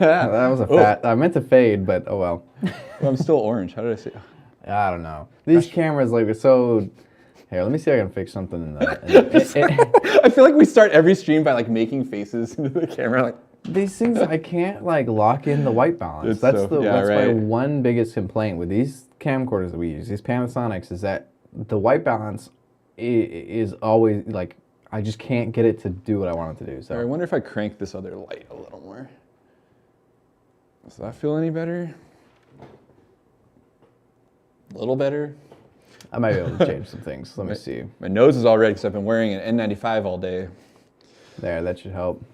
That was a fat. I meant to fade, but oh well. Well, I'm still orange. How did I say? I don't know. These cameras like are so. Here, let me see if I can fix something in the. I feel like we start every stream by like making faces into the camera, like. These things, I can't like lock in the white balance. It's That's so- yeah, that's my right. one biggest complaint with these camcorders that we use, these Panasonics, is that the white balance is always like I just can't get it to do what I want it to do. I So wonder if I crank this other light a little more. Does that feel any better? A little better. I might be able to change some things. Let me see. My nose is all red because I've been wearing an N95 all day. There, that should help.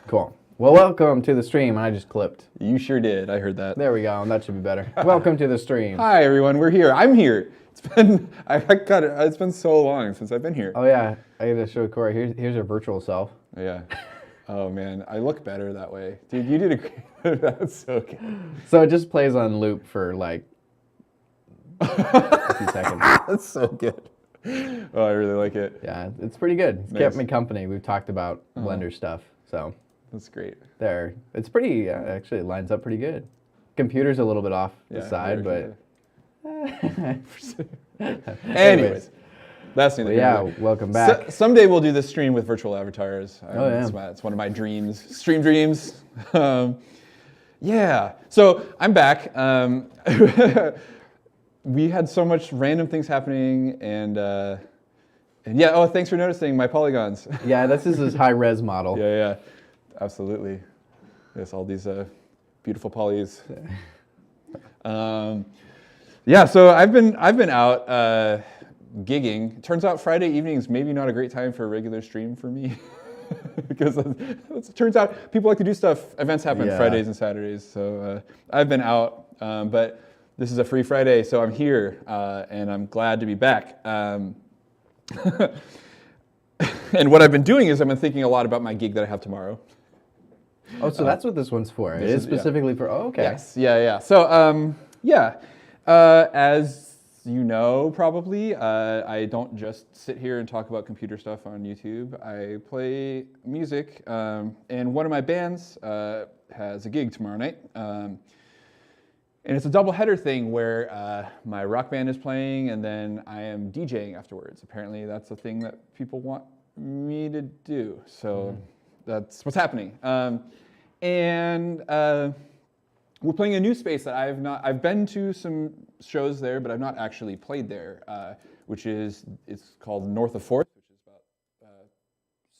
Cool. Well, welcome to the stream. I just clipped. You sure did. I heard that. There we go. That should be better. Welcome to the stream. Hi everyone, we're here. I'm here. It's been it's been so long since I've been here. Oh yeah, I gotta show Cory. Here's your virtual self. Yeah. Oh man, I look better that way. Dude, you did a great. That's so good. So it just plays on loop for like a few seconds. That's so good. Oh, I really like it. Yeah, it's pretty good. It's kept me company. We've talked about Blender stuff, so That's great. there. It's pretty. Actually, it lines up pretty good. Computer's a little bit off the side, but. Anyways, that's neither here Yeah, nor there. welcome back. Someday we'll do this stream with virtual avatars. Oh, yeah. It's one of my dreams. Stream dreams. Yeah. So I'm back. We had so much random things happening, and yeah. Oh, thanks for noticing my polygons. Yeah, this is his high-res model. Yeah. Absolutely. Yes, all these beautiful polys. Yeah. So I've been out gigging. Turns out Friday evenings maybe not a great time for a regular stream for me. Because it turns out people like to do stuff. Events happen Fridays and Saturdays. So I've been out, but this is a free Friday, so I'm here, and I'm glad to be back. And what I've been doing is I've been thinking a lot about my gig that I have tomorrow. Oh, so that's what this one's for. It is specifically for. Oh, okay. Yes. Yeah. So as you know, probably, I don't just sit here and talk about computer stuff on YouTube. I play music, and one of my bands has a gig tomorrow night. And it's a double-header thing where my rock band is playing, and then I am DJing afterwards. Apparently, that's a thing that people want me to do. So that's what's happening. And we're playing a new space that I've been to some shows there, but I've not actually played there, it's called North of 4th, which is about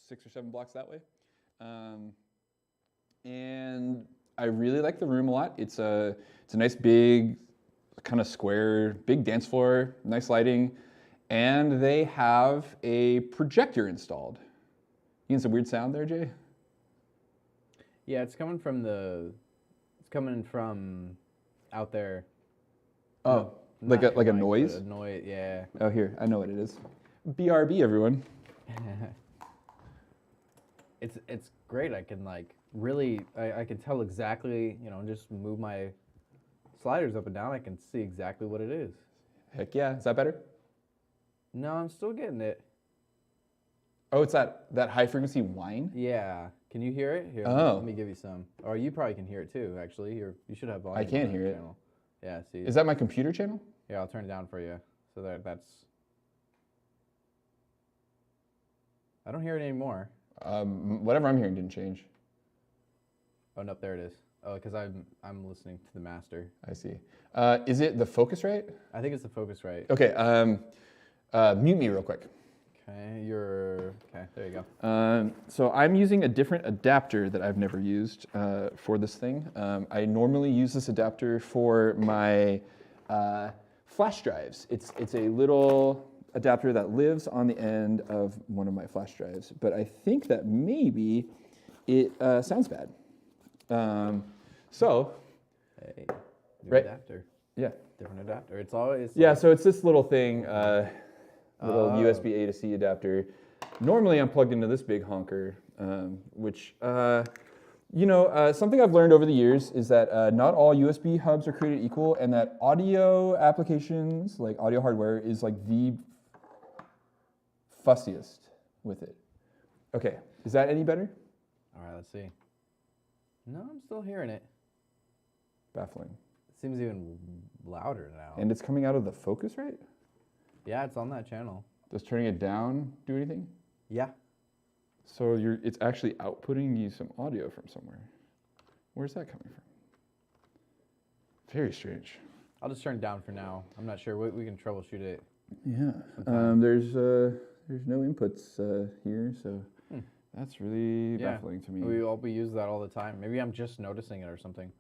6 or 7 blocks that way. And I really like the room a lot. It's a nice big, kind of square, big dance floor, nice lighting, and they have a projector installed. You getting some weird sound there, Jay? Yeah, it's coming from out there. Oh, like a noise? A noise, yeah. Oh, here, I know what it is. BRB, everyone. It's great. I can like really, I can tell exactly, just move my sliders up and down. I can see exactly what it is. Heck yeah, is that better? No, I'm still getting it. Oh, it's that high frequency whine? Yeah. Can you hear it? Here, Oh. let me give you some. Or you probably can hear it too, actually. You should have volume. I can't on hear your it. channel. Yeah, see. Is that my computer channel? Yeah, I'll turn it down for you. So that's... I don't hear it anymore. Whatever I'm hearing didn't change. Oh, no, there it is. Oh, because I'm listening to the master. I see. Is it the Focusrite? I think it's the Focusrite. Okay, mute me real quick. Okay, okay, there you go. So I'm using a different adapter that I've never used for this thing. I normally use this adapter for my flash drives. It's a little adapter that lives on the end of one of my flash drives, but I think that maybe it sounds bad. Hey, new right. adapter. Yeah. Different adapter. It's always... Yeah, so it's this little thing, little USB A to C adapter. Normally I'm plugged into this big honker, which, something I've learned over the years is that not all USB hubs are created equal, and that audio applications, like audio hardware, is like the fussiest with it. Okay, is that any better? All right, let's see. No, I'm still hearing it. Baffling. It seems even louder now. And it's coming out of the Focusrite? Yeah, it's on that channel. Does turning it down do anything? Yeah. So it's actually outputting you some audio from somewhere. Where's that coming from? Very strange. I'll just turn it down for now. I'm not sure. We can troubleshoot it. Yeah. There's no inputs here, so that's really baffling to me. We use that all the time. Maybe I'm just noticing it or something.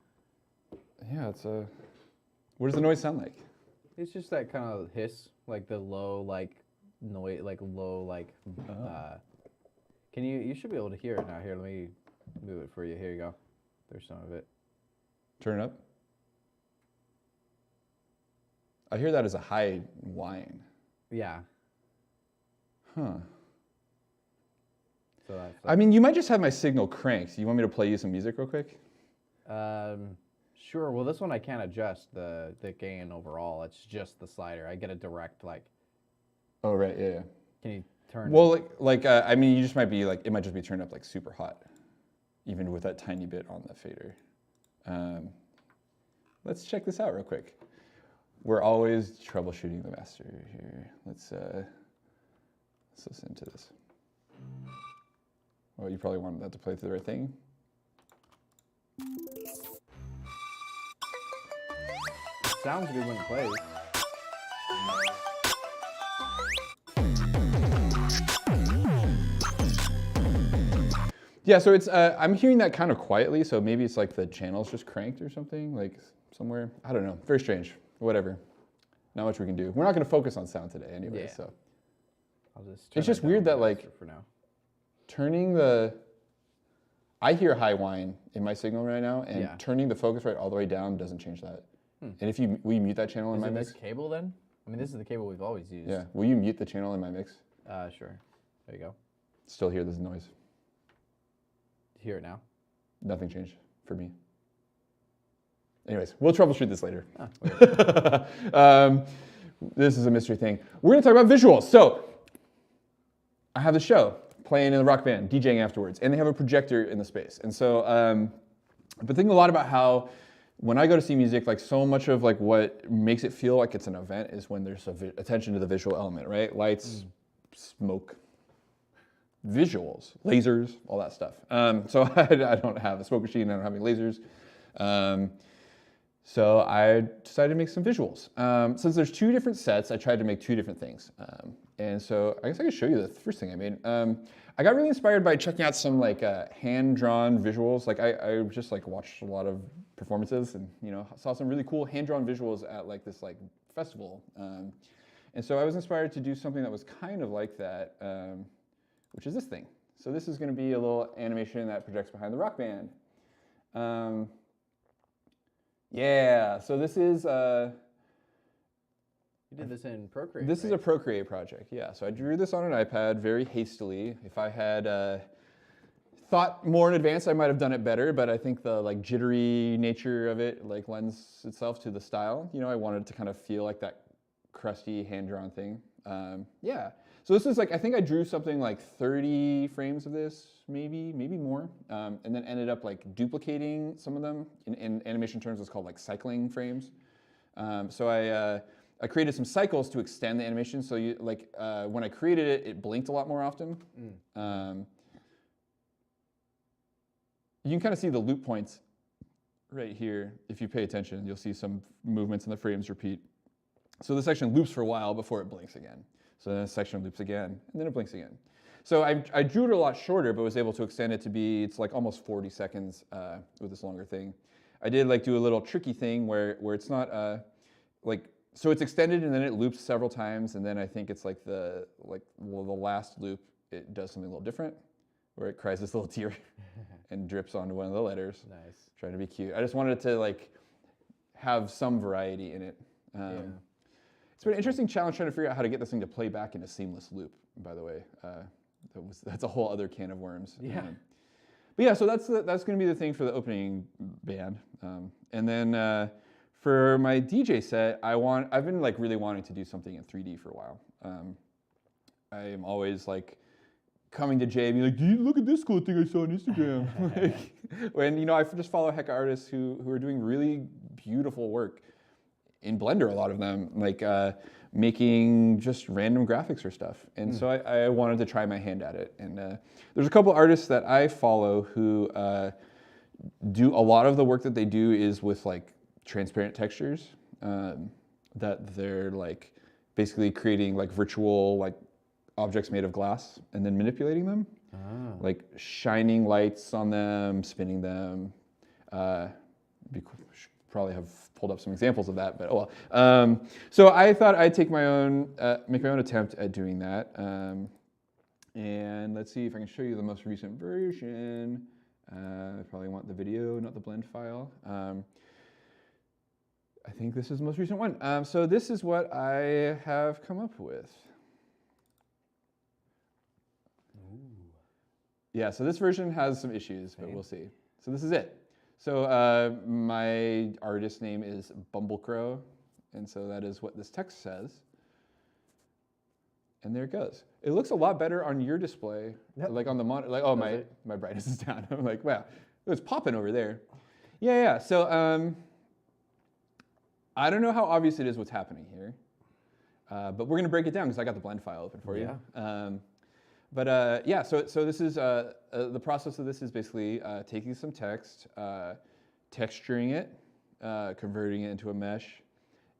Yeah, it's what does the noise sound like? It's just that kind of hiss, like the low, like noise, like low, like. Can you should be able to hear it now. Here, let me move it for you. Here you go. There's some of it. Turn it up. I hear that as a high whine. Yeah. Huh. So that's. I mean, you might just have my signal cranked. You want me to play you some music real quick? Sure. Well, this one I can't adjust the gain overall. It's just the slider. I get a direct like. Oh right, yeah. Can you turn? Well, I mean, you just might be like it might just be turned up like super hot, even with that tiny bit on the fader. Let's check this out real quick. We're always troubleshooting the master here. Let's listen to this. Oh, you probably wanted that to play through the right thing. It sounds good when it plays. Yeah, so it's I'm hearing that kind of quietly, so maybe it's like the channel's just cranked or something, like somewhere. I don't know. Very strange. Whatever. Not much we can do. We're not going to focus on sound today anyway, so. I'll just it's just weird that like for now. Turning I hear high whine in my signal right now, and turning the Focusrite all the way down doesn't change that. And if will you mute that channel in my mix? Is it this cable then? I mean, this is the cable we've always used. Yeah. Will you mute the channel in my mix? Sure. There you go. Still hear this noise. Hear it now? Nothing changed for me. Anyways, we'll troubleshoot this later. This is a mystery thing. We're going to talk about visuals. So I have the show playing in the rock band, DJing afterwards, and they have a projector in the space. And so I've been thinking a lot about how when I go to see music, like so much of like what makes it feel like it's an event is when there's attention to the visual element, right? Lights, smoke, visuals, lasers, all that stuff. So I don't have a smoke machine, I don't have any lasers. So I decided to make some visuals. Since there's two different sets, I tried to make two different things. And so I guess I could show you the first thing I made. I got really inspired by checking out some like hand-drawn visuals. Like I just like watched a lot of performances and saw some really cool hand-drawn visuals at like this like festival. And so I was inspired to do something that was kind of like that, which is this thing. So this is going to be a little animation that projects behind the rock band. Yeah, so this is... You did this in Procreate, This is a Procreate project, yeah. So I drew this on an iPad very hastily. If I had thought more in advance, I might have done it better, but I think the like jittery nature of it like lends itself to the style. I wanted to kind of feel like that crusty hand-drawn thing. Yeah. So this is like, I think I drew something like 30 frames of this, maybe more, and then ended up like duplicating some of them. In animation terms, it's called like cycling frames. So I created some cycles to extend the animation. So you like when I created it, it blinked a lot more often. You can kind of see the loop points right here. If you pay attention, you'll see some movements in the frames repeat. So the section loops for a while before it blinks again. So then the section loops again, and then it blinks again. So I drew it a lot shorter, but was able to extend it to be, it's like almost 40 seconds with this longer thing. I did like do a little tricky thing where it's not like, so it's extended and then it loops several times, and then I think it's like the last loop, it does something a little different, where it cries this little tear and drips onto one of the letters. Nice. Trying to be cute. I just wanted to like have some variety in it. It's been an interesting challenge trying to figure out how to get this thing to play back in a seamless loop, by the way. That's a whole other can of worms. Yeah. But yeah, so that's going to be the thing for the opening band. And then for my DJ set, I've been like really wanting to do something in 3D for a while. I am always like coming to Jay and being like, "Do you look at this cool thing I saw on Instagram?" When I just follow hecka artists who are doing really beautiful work in Blender. A lot of them making just random graphics or stuff. And so I wanted to try my hand at it. And there's a couple artists that I follow who do a lot of the work that they do is with like transparent textures that they're like basically creating like virtual like objects made of glass and then manipulating them, like shining lights on them, spinning them. Probably have pulled up some examples of that, but oh well. So I thought I'd take my own, make my own attempt at doing that. And let's see if I can show you the most recent version. I probably want the video, not the blend file. I think this is the most recent one. So this is what I have come up with. Ooh. Yeah, so this version has some issues, but we'll see. So this is it. So my artist name is Bumblecrow, and so that is what this text says. And there it goes. It looks a lot better on your display, like on the monitor. Like, oh, my brightness is down. I'm like, wow, it's popping over there. Yeah. So I don't know how obvious it is what's happening here, but we're gonna break it down because I got the blend file open for you. Yeah, so this is the process of this is basically taking some text, texturing it, converting it into a mesh,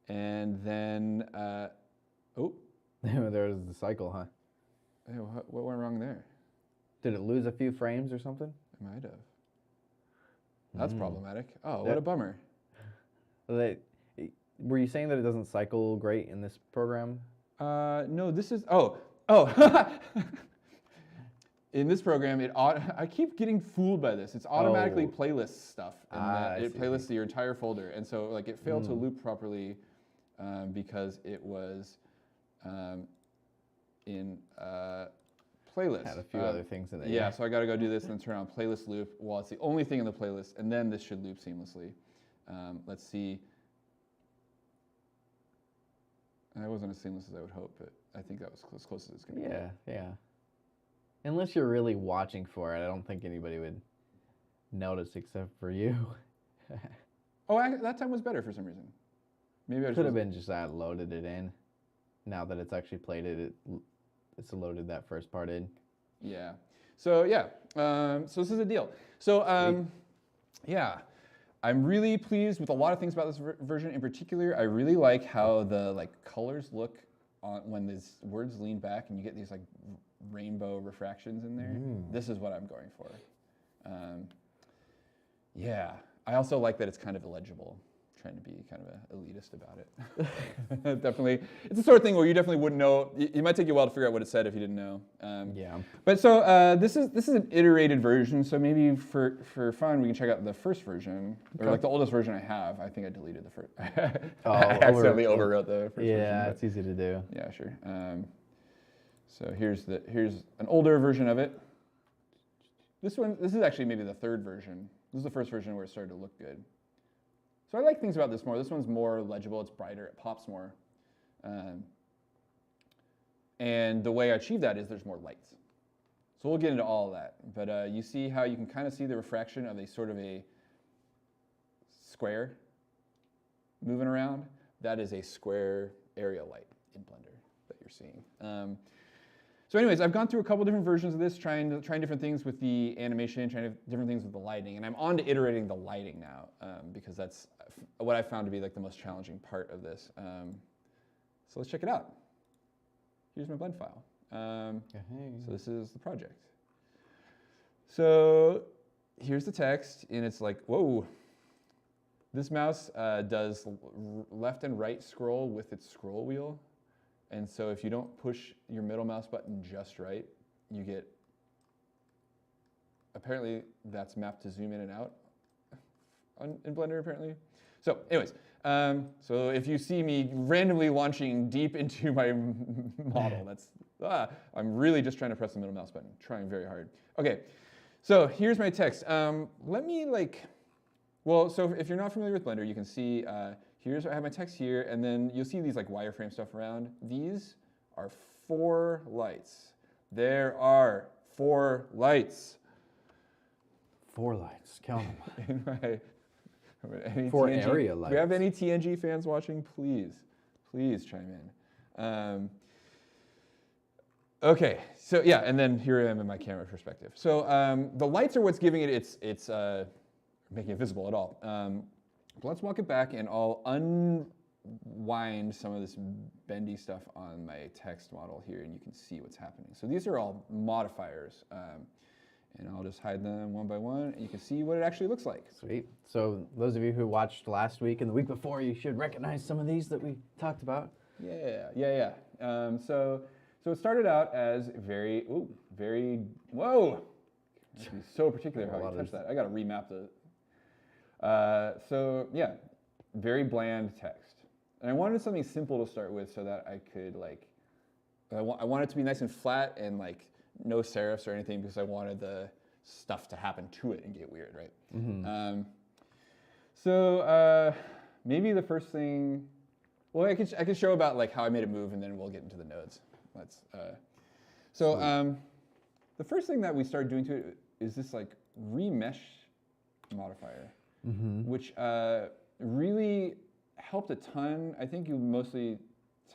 and then there was the cycle, huh? Hey, what went wrong there? Did it lose a few frames or something? It might have. That's problematic. Oh, what a bummer. Were you saying that it doesn't cycle great in this program? No, this is in this program, I keep getting fooled by this. It's automatically playlist stuff, and it playlists your entire folder. And so, like, it failed to loop properly because it was in playlist. Had a few other things in there. Yeah, so I got to go do this and then turn on playlist loop. Well, it's the only thing in the playlist, and then this should loop seamlessly. Let's see. It wasn't as seamless as I would hope, but I think that was as close as it's going to be. Yeah. Unless you're really watching for it, I don't think anybody would notice except for you. That time was better for some reason. Maybe I could have been just that loaded it in. Now that it's actually played it, it's loaded that first part in. Yeah. So yeah. So this is a deal. So yeah. I'm really pleased with a lot of things about this version. In particular, I really like how the colors look when these words lean back and you get these like rainbow refractions in there. This is what I'm going for. Yeah. I also like that it's kind of illegible. Trying to be kind of elitist about it. Definitely, it's the sort of thing where you definitely wouldn't know. It might take you a while to figure out what it said if you didn't know. Yeah. But so this is an iterated version. So maybe for fun, we can check out the first version, or like the oldest version I have. I think I deleted the first. I accidentally overwrote the first version. Yeah, it's easy to do. Yeah, sure. So here's an older version of it. This is actually maybe the third version. This is the first version where it started to look good. So I like things about this more. This one's more legible, it's brighter, it pops more. And the way I achieve that is there's more lights. So we'll get into all of that. But you see how you can kind of see the refraction of a sort of a square moving around? That is a square area light in Blender that you're seeing. So anyways, I've gone through a couple different versions of this, trying different things with the animation, trying different things with the lighting, and I'm on to iterating the lighting now, because that's what I found to be like the most challenging part of this. So let's check it out. Here's my blend file. So this is the project. So here's the text, and it's like, whoa. This mouse does left and right scroll with its scroll wheel. And so if you don't push your middle mouse button just right, you get, apparently that's mapped to zoom in and out in Blender apparently. So anyways, so if you see me randomly launching deep into my model, that's, I'm really just trying to press the middle mouse button, trying very hard. Okay, so here's my text. Let me so if you're not familiar with Blender, you can see, I have my text here, and then you'll see these like wireframe stuff around. These are 4 lights. There are 4 lights. 4 lights, count them. In my 4 area lights. If we have any TNG fans watching, please chime in. Okay, so yeah, and then here I am in my camera perspective. So the lights are what's giving it its making it visible at all. But let's walk it back, and I'll unwind some of this bendy stuff on my text model here, and you can see what's happening. So these are all modifiers, and I'll just hide them one by one, and you can see what it actually looks like. Sweet. So those of you who watched last week and the week before, you should recognize some of these that we talked about. Yeah. So it started out as very, whoa! This is so particular how you touch that. I got to remap the. So yeah, very bland text, and I wanted something simple to start with so that I could I want it to be nice and flat and like no serifs or anything because I wanted the stuff to happen to it and get weird, right? Mm-hmm. So maybe the first thing, well, I could show about like how I made it move, and then we'll get into the nodes. The first thing that we started doing to it is this like remesh modifier, which really helped a ton. I think you mostly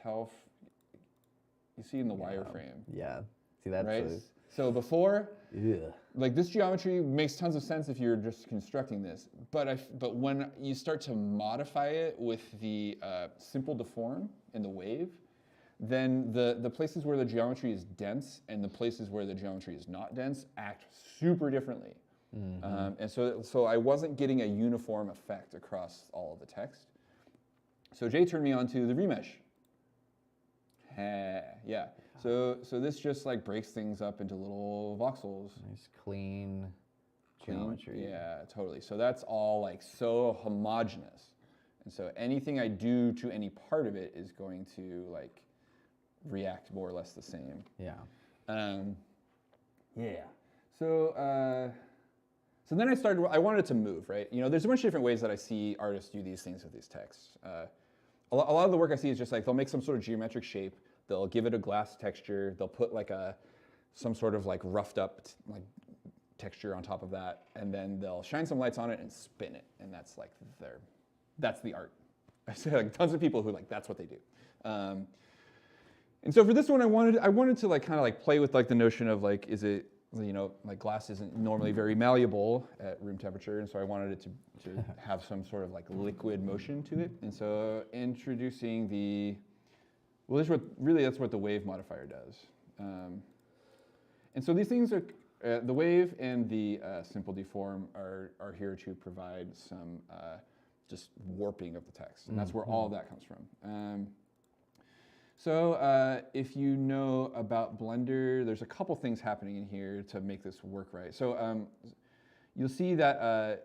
tell, you see in the wireframe. Yeah, see that? Right? So before, like this geometry makes tons of sense if you're just constructing this, but when you start to modify it with the simple deform in the wave, then the places where the geometry is dense and the places where the geometry is not dense act super differently. And so I wasn't getting a uniform effect across all of the text. So Jay turned me on to the remesh. Yeah. So this just like breaks things up into little voxels. Nice clean geometry. Yeah, totally. So that's all like so homogeneous. And so anything I do to any part of it is going to like react more or less the same. Yeah. So then I wanted it to move, right? You know, there's a bunch of different ways that I see artists do these things with these texts. A lot of the work I see is just like they'll make some sort of geometric shape, they'll give it a glass texture, they'll put like some sort of like roughed up like texture on top of that, and then they'll shine some lights on it and spin it, and that's like that's the art. I see like tons of people who like that's what they do. And so for this one, I wanted to like kind of like play with like the notion of like, is it, you know, like glass isn't normally very malleable at room temperature, and so I wanted it to have some sort of like liquid motion to it. And so introducing that's what the wave modifier does. And so these things are, the wave and the simple deform are here to provide some just warping of the text, and that's where all of that comes from. So if you know about Blender, there's a couple things happening in here to make this work right. So you'll see that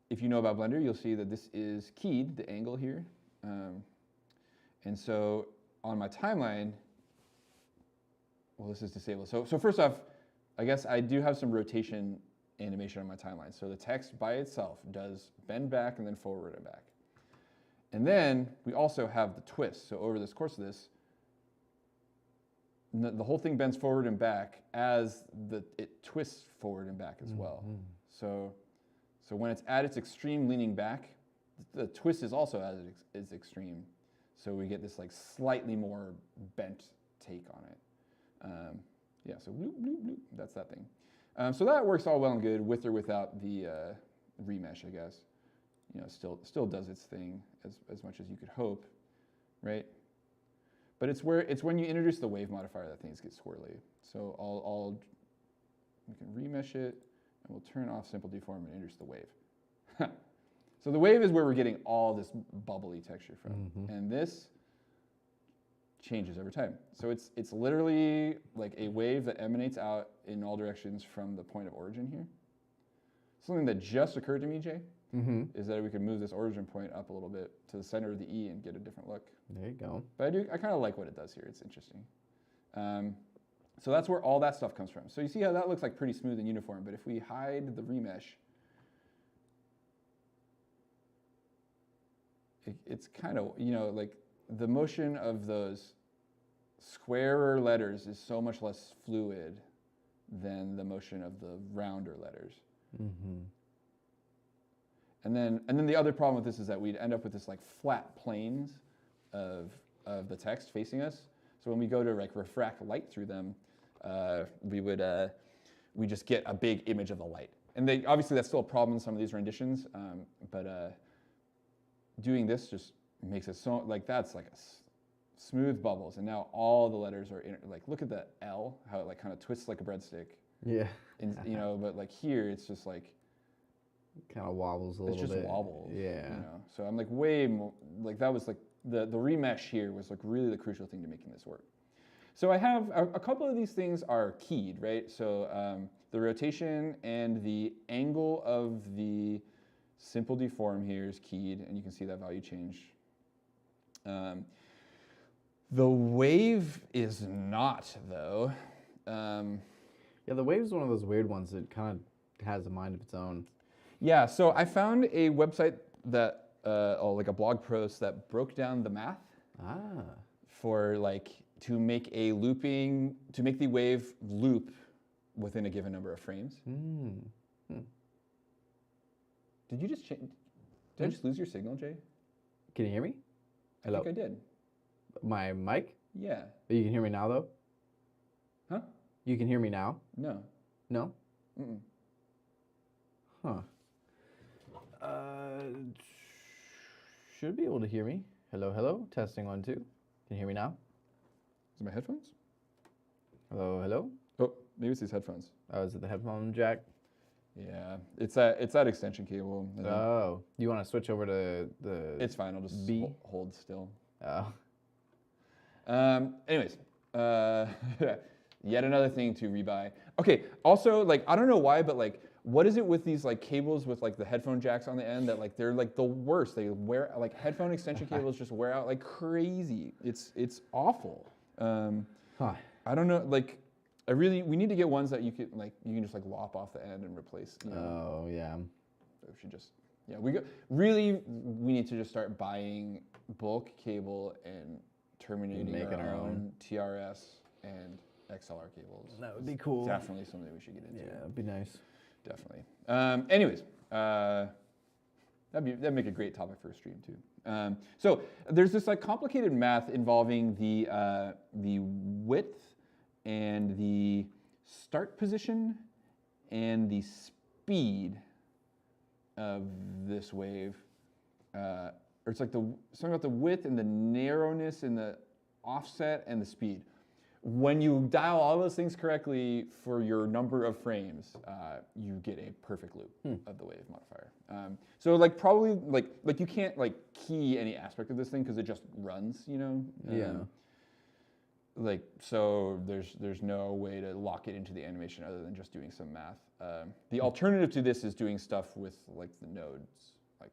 if you know about Blender, you'll see that this is keyed, the angle here. And so on my timeline, well, this is disabled. So first off, I guess I do have some rotation animation on my timeline. So the text by itself does bend back and then forward and back. And then we also have the twist. So over this course of this, the whole thing bends forward and back as it twists forward and back as well. So when it's at its extreme leaning back, the twist is also at its extreme. So we get this like slightly more bent take on it. Yeah, so bloop, bloop, bloop, that's that thing. So that works all well and good with or without the remesh, I guess. You know, still does its thing as much as you could hope, right? But it's when you introduce the wave modifier that things get swirly. So we can remesh it, and we'll turn off simple deform and introduce the wave. So the wave is where we're getting all this bubbly texture from, and this changes over time. So it's literally like a wave that emanates out in all directions from the point of origin here. Something that just occurred to me, Jay, is that we could move this origin point up a little bit to the center of the E and get a different look. There you go. But I kind of like what it does here. It's interesting. So that's where all that stuff comes from. So you see how that looks like pretty smooth and uniform, but if we hide the remesh, it's kind of, you know, like the motion of those squarer letters is so much less fluid than the motion of the rounder letters. Mm-hmm. And then the other problem with this is that we'd end up with this like flat planes of the text facing us. So when we go to like refract light through them, we just get a big image of the light. And obviously that's still a problem in some of these renditions, but doing this just makes it so, like that's like smooth bubbles. And now all the letters are, like look at the L, how it like kind of twists like a breadstick. Yeah. And, you know, but like here it's just like, kind of wobbles a little bit. It's just wobbles. Yeah. You know? So I'm like way more, like that was like, the remesh here was like really the crucial thing to making this work. So I have a couple of these things are keyed, right? So the rotation and the angle of the simple deform here is keyed, and you can see that value change. The wave is not, though. Yeah, the wave's one of those weird ones that kind of has a mind of its own. Yeah, so I found a website that, like a blog post that broke down the math for like to make the wave loop within a given number of frames. Did you just change? Did I just lose your signal, Jay? Can you hear me? Hello? I think I did. My mic? Yeah. You can hear me now, though? Huh? You can hear me now? No. No? Mm-mm. Huh. Should be able to hear me. Hello, hello. Testing 1, 2. Can you hear me now? Is it my headphones? Hello, hello. Oh, maybe it's these headphones. Oh, is it the headphone jack? Yeah, it's that extension cable. Oh, you want to switch over to the? It's fine. I'll just B? hold still. Oh. Anyways, yet another thing to rebuy. Okay. Also, like I don't know why, but like, what is it with these like cables with like the headphone jacks on the end that like they're like the worst? They wear like headphone extension cables just wear out like crazy. It's awful. I don't know. Like, we need to get ones that you can just like lop off the end and replace. You know? Oh yeah. We should just we need to just start buying bulk cable and terminating making our own TRS and XLR cables. That would be cool. Definitely something we should get into. Yeah, it'd be nice. Definitely. Anyways, that'd make a great topic for a stream too. So there's this like complicated math involving the width and the start position and the speed of this wave. Or it's like something about the width and the narrowness and the offset and the speed. When you dial all those things correctly for your number of frames, you get a perfect loop of the wave modifier. So like probably like you can't like key any aspect of this thing because it just runs, you know. Yeah. Like so, there's no way to lock it into the animation other than just doing some math. The alternative to this is doing stuff with like the nodes, like.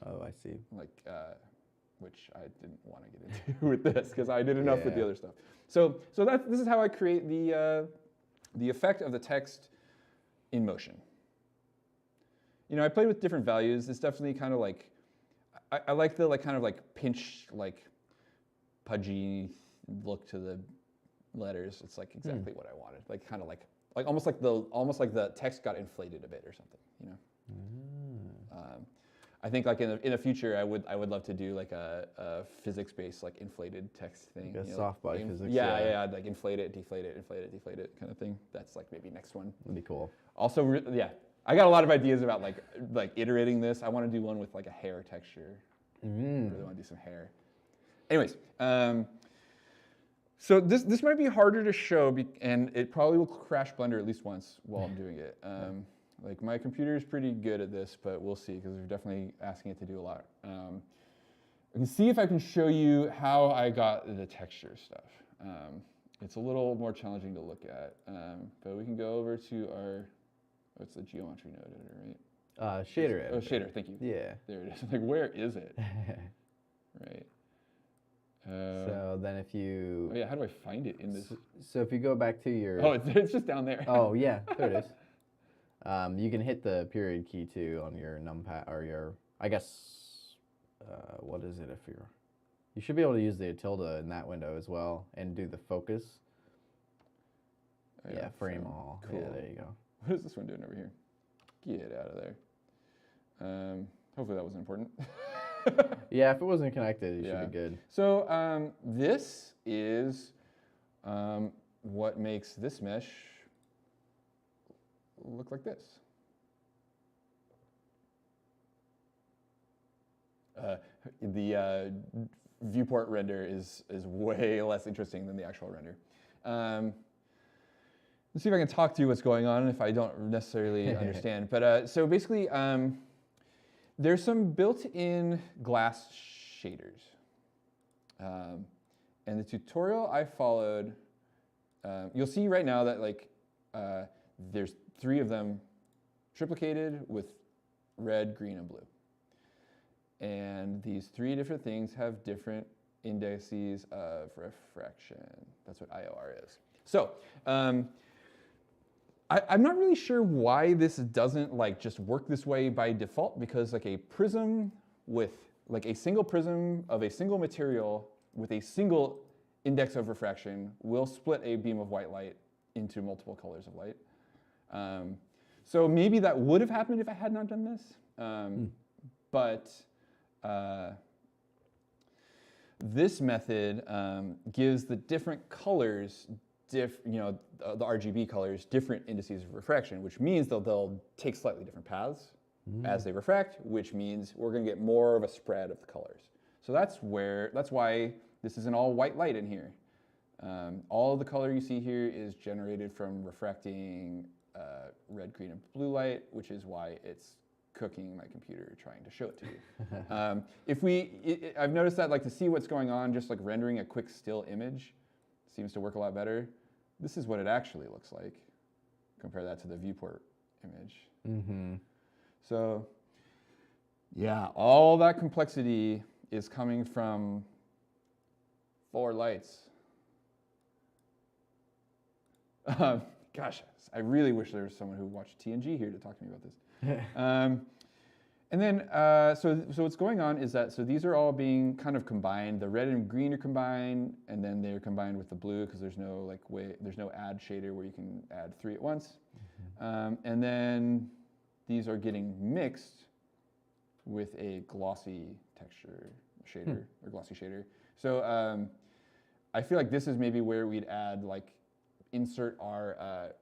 Oh, I see. Like, which I didn't want to get into with this because I did enough with the other stuff. So this is how I create the effect of the text in motion. You know, I played with different values. It's definitely kind of like, I like the like kind of like pinch, like pudgy look to the letters. It's like exactly what I wanted. Like kind of like almost like the text got inflated a bit or something. You know. I think like in the future, I would love to do like a physics-based like inflated text thing. Like a soft body physics. Yeah, like inflate it, deflate it, inflate it, deflate it kind of thing. That's like maybe next one. That'd be cool. Also, I got a lot of ideas about like iterating this. I want to do one with like a hair texture. I really want to do some hair. Anyways, so this might be harder to show, and it probably will crash Blender at least once while I'm doing it. Like my computer is pretty good at this, but we'll see because we're definitely asking it to do a lot. I can see if I can show you how I got the texture stuff. It's a little more challenging to look at, but we can go over to what's the geometry node editor, right? Shader editor. Oh, shader, thank you. Yeah. There it is. Like, where is it? Right. So then if you... Oh yeah, how do I find it in this? So if you go back to your... Oh, it's just down there. Oh yeah, there it is. You can hit the period key too on your numpad or your, I guess, what is it if you're, you should be able to use the tilde in that window as well and do the focus. Yeah, frame all. Cool. Yeah, there you go. What is this one doing over here? Get out of there. Hopefully that wasn't important. Yeah, if it wasn't connected, it should be good. So this is what makes this mesh look like this. The viewport render is way less interesting than the actual render. Let's see if I can talk through what's going on if I don't necessarily understand. But so basically, there's some built-in glass shaders. And the tutorial I followed, you'll see right now that like there's 3 of them triplicated with red, green, and blue. And these 3 different things have different indices of refraction. That's what IOR is. So I'm not really sure why this doesn't like just work this way by default, because like a prism with like a single prism of a single material with a single index of refraction will split a beam of white light into multiple colors of light. So maybe that would have happened if I had not done this. But this method gives the different colors, the RGB colors, different indices of refraction, which means they'll take slightly different paths as they refract, which means we're going to get more of a spread of the colors. So that's why this isn't all white light in here. All of the color you see here is generated from refracting red, green, and blue light, which is why it's cooking my computer trying to show it to you. I've noticed that like to see what's going on, just like rendering a quick still image seems to work a lot better. This is what it actually looks like. Compare that to the viewport image. So yeah, all that complexity is coming from 4 lights. Gosh, I really wish there was someone who watched TNG here to talk to me about this. And then, so what's going on is that, so these are all being kind of combined. The red and green are combined, and then they're combined with the blue because there's no there's no add shader where you can add 3 at once. And then these are getting mixed with a glossy texture shader or glossy shader. So I feel like this is maybe where we'd add like insert our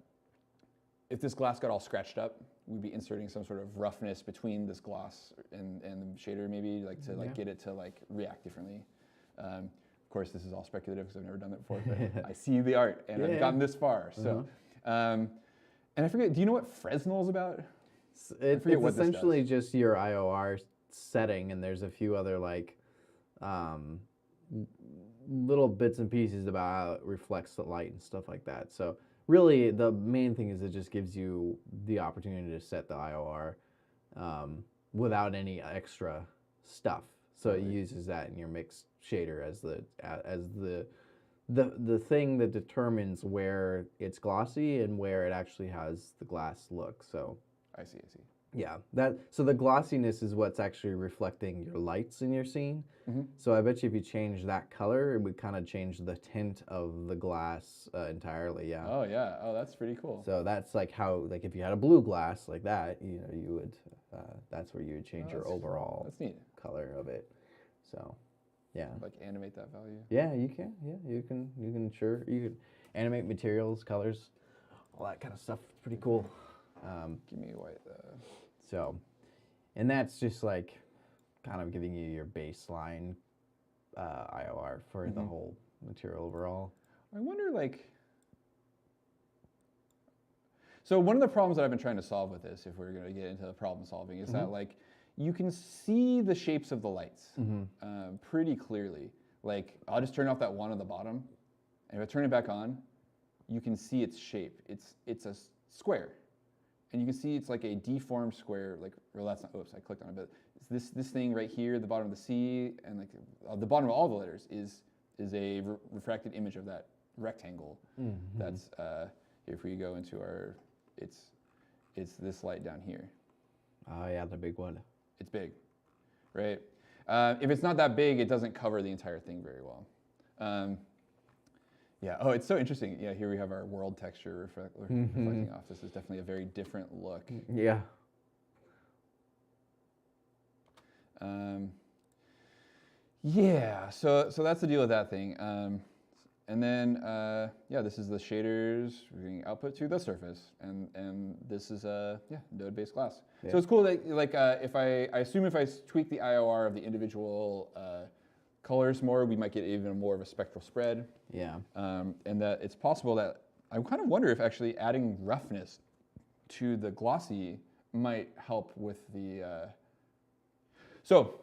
if this glass got all scratched up, we'd be inserting some sort of roughness between this gloss and the shader, maybe like to like get it to like react differently. Of course, this is all speculative because I've never done that before, but I see the art and I've gotten this far. So, and I forget, do you know what Fresnel is about? It's essentially just your IOR setting, and there's a few other like little bits and pieces about how it reflects the light and stuff like that. So really, the main thing is it just gives you the opportunity to set the IOR without any extra stuff. So it uses that in your mixed shader as the thing that determines where it's glossy and where it actually has the glass look. So I see. Yeah, so the glossiness is what's actually reflecting your lights in your scene. So I bet you if you change that color, it would kind of change the tint of the glass entirely. Yeah. Oh yeah. Oh, that's pretty cool. So that's like how, like if you had a blue glass like that, you would, that's where you would change your overall that's neat. color of it. So, yeah. Like animate that value. Yeah, you can. Yeah, you can animate materials, colors, all that kind of stuff. It's pretty cool. Give me a white. So, and that's just like kind of giving you your baseline IOR for the whole material overall. I wonder, like, so one of the problems that I've been trying to solve with this, if we're going to get into the problem solving, is that like you can see the shapes of the lights pretty clearly. Like, I'll just turn off that one on the bottom, and if I turn it back on, you can see its shape. It's a square. And you can see it's like a deformed square, like, well, that's not, oops, I clicked on it, but it's this thing right here, the bottom of the C, and like the bottom of all the letters is a refracted image of that rectangle. That's, if we go into our, it's this light down here. Oh yeah, the big one. It's big, right? If it's not that big, it doesn't cover the entire thing very well. Yeah. Oh, it's so interesting. Yeah, here we have our world texture reflecting off. This is definitely a very different look. Yeah. Yeah. So that's the deal with that thing. And then yeah, this is the shaders bringing output to the surface, and this is node-based glass. Yeah. So it's cool that if I assume if I tweak the IOR of the individual colors more, we might get even more of a spectral spread. Yeah. And that it's possible that I kind of wonder if actually adding roughness to the glossy might help with the. So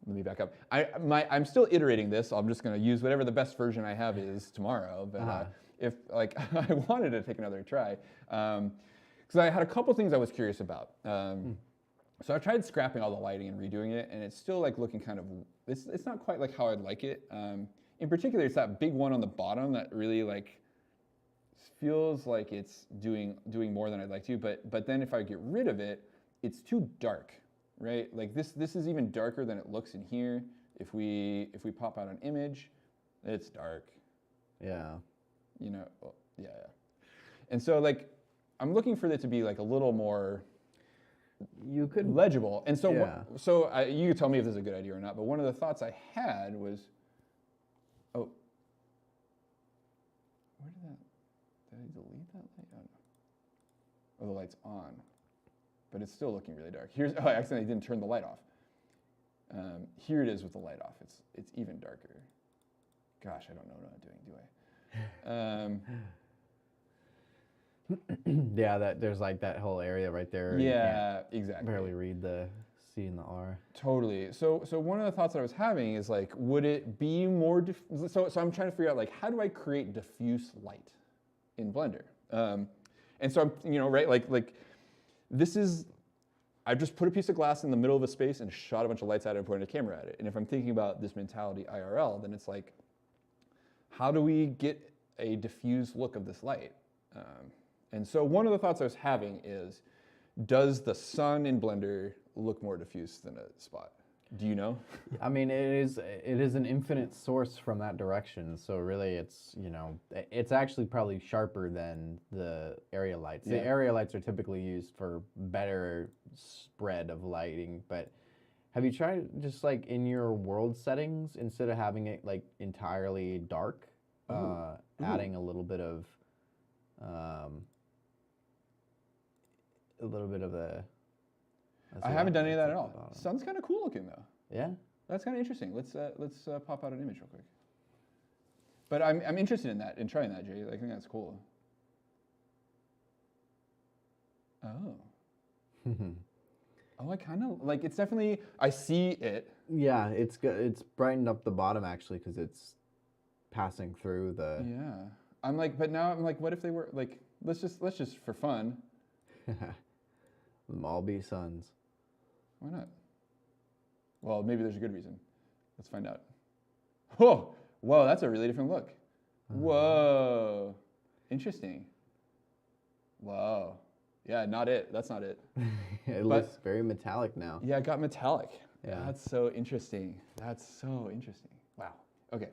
let me back up. I'm still iterating this. I'm just going to use whatever the best version I have is tomorrow. But if like I wanted to take another try, because I had a couple things I was curious about. So I tried scrapping all the lighting and redoing it, and it's still like looking kind of. It's not quite like how I'd like it. In particular, it's that big one on the bottom that really like feels like it's doing more than I'd like to. But then if I get rid of it, it's too dark, right? Like this is even darker than it looks in here. If we pop out an image, it's dark. Yeah. You know, yeah. And so like I'm looking for it to be like a little more. You could legible. And so, yeah. You tell me if this is a good idea or not, but one of the thoughts I had was, where did I delete that light? I don't know. Oh, the light's on, but it's still looking really dark. I accidentally didn't turn the light off. Here it is with the light off. It's even darker. Gosh, I don't know what I'm doing, do I? Yeah, there's like that whole area right there. Yeah, exactly. Barely read the C and the R. Totally. So one of the thoughts that I was having is like, would it be more? So I'm trying to figure out like, how do I create diffuse light in Blender? And so I'm right like this is. I've just put a piece of glass in the middle of a space and shot a bunch of lights at it and pointed a camera at it. And if I'm thinking about this mentality IRL, then it's like, how do we get a diffuse look of this light? And so one of the thoughts I was having is, does the sun in Blender look more diffuse than a spot? Do you know? I mean, it is an infinite source from that direction. So really, it's actually probably sharper than the area lights. Yeah. The area lights are typically used for better spread of lighting. But have you tried just like in your world settings, instead of having it like entirely dark, adding a little bit of the. I haven't done any of that at all. Sun's kind of cool looking though. Yeah, that's kind of interesting. Let's pop out an image real quick. But I'm interested in trying that, Jay. I think that's cool. Oh. Oh, I kind of like. It's definitely. I see it. Yeah, it's good. It's brightened up the bottom actually because it's passing through the. Yeah, I'm like, but now I'm like, what if they were like? Let's just for fun. Them all be suns. Why not? Well, maybe there's a good reason. Let's find out. Whoa, that's a really different look. Whoa, interesting. Whoa, yeah, not it. That's not it. It looks very metallic now. Yeah, it got metallic. Yeah, that's so interesting. That's so interesting. Wow. Okay.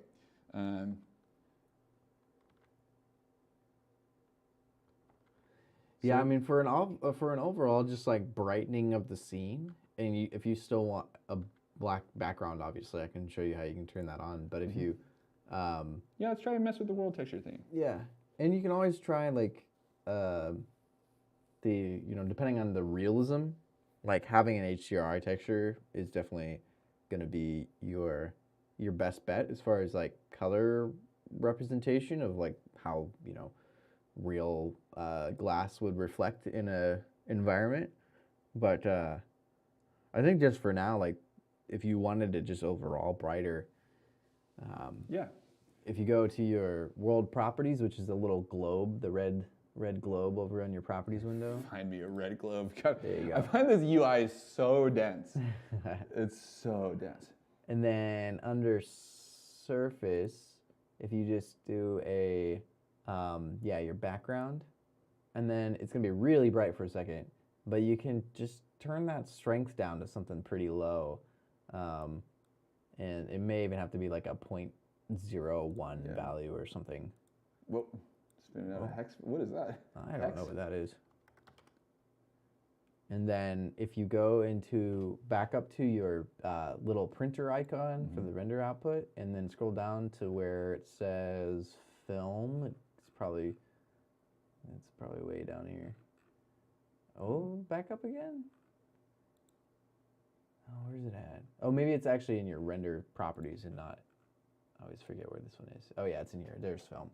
Yeah, I mean, for an overall just like brightening of the scene, and if you still want a black background, obviously I can show you how you can turn that on. But if you, yeah, let's try and mess with the world texture thing. Yeah, and you can always try like depending on the realism, like having an HDRI texture is definitely gonna be your best bet as far as like color representation of like how real glass would reflect in a environment. But I think just for now, like if you wanted it just overall brighter, yeah, if you go to your world properties, which is the little globe, the red globe over on your properties window. Find me a red globe. God, there you go. I find this UI so dense. It's so dense. And then under surface, if you just do a your background, and then it's gonna be really bright for a second, but you can just turn that strength down to something pretty low, and it may even have to be like a 0.01 value or something. Whoa, spinning out a hex. What is that? I don't know what that is. And then if you go into back up to your little printer icon for the render output, and then scroll down to where it says film, it's probably way down here. Oh, back up again. Oh, where's it at? Oh, maybe it's actually in your render properties and not. I always forget where this one is. Oh yeah, it's in here. There's film.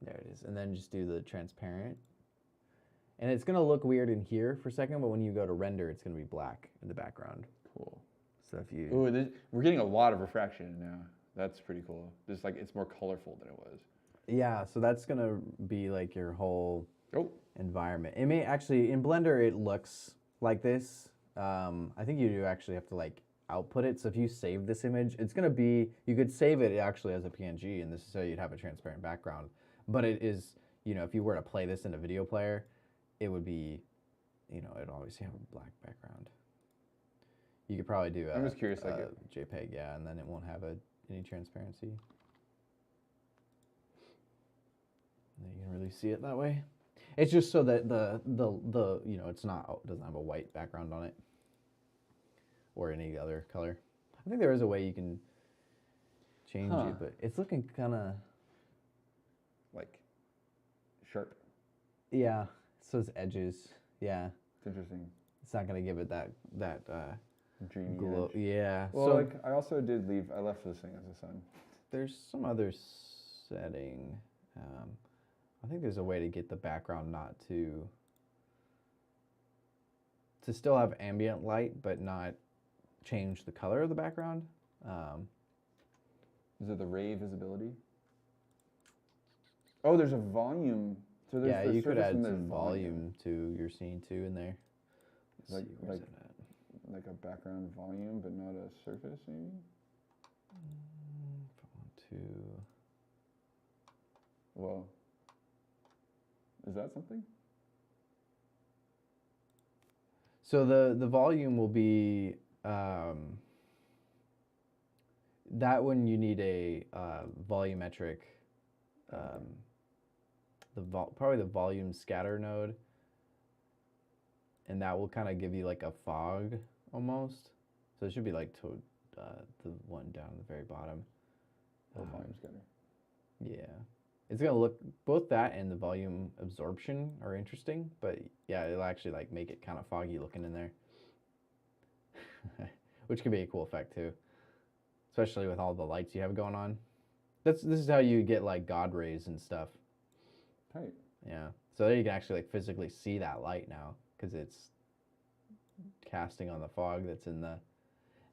There it is. And then just do the transparent. And it's going to look weird in here for a second, but when you go to render, it's going to be black in the background. Cool. So if you... Ooh, we're getting a lot of refraction now. That's pretty cool. Just like, it's more colorful than it was. Yeah, so that's going to be like your whole Oh. environment. It may actually, in Blender, it looks like this. I think you do actually have to like output it. So if you save this image, it's going to be, you could save it actually as a PNG, and this is how you'd have a transparent background. But it is, you know, if you were to play this in a video player, it would be, you know, it'd always have a black background. You could probably do I'm just curious, like JPEG, yeah, and then it won't have any transparency. You can really see it that way. It's just so that the you know, it's not, doesn't have a white background on it or any other color. I think there is a way you can change it, but it's looking kind of like sharp. Yeah. So it's edges. Yeah. It's interesting. It's not gonna give it that dreamy glow. edge. Yeah. Well, so like I also did leave. I left this thing as a sun. there's some other setting. I think there's a way to get the background not to still have ambient light, but not change the color of the background. Is it the ray visibility? Oh, there's a volume. So there's Yeah, the you could surface add and there's some volume to your scene too in there. Let's see, where's it at? Like a background volume, but not a surface, maybe. If I want to. Well, is that something? So the volume will be that one. You need a volumetric, probably the volume scatter node, and that will kind of give you like a fog almost. So it should be like to the one down at the very bottom. Volume scatter. Yeah. It's gonna look, both that and the volume absorption are interesting, but yeah, it'll actually like make it kind of foggy looking in there, which could be a cool effect too, especially with all the lights you have going on. This is how you get like God rays and stuff. Tight. Yeah, so there you can actually like physically see that light now because it's casting on the fog that's in the.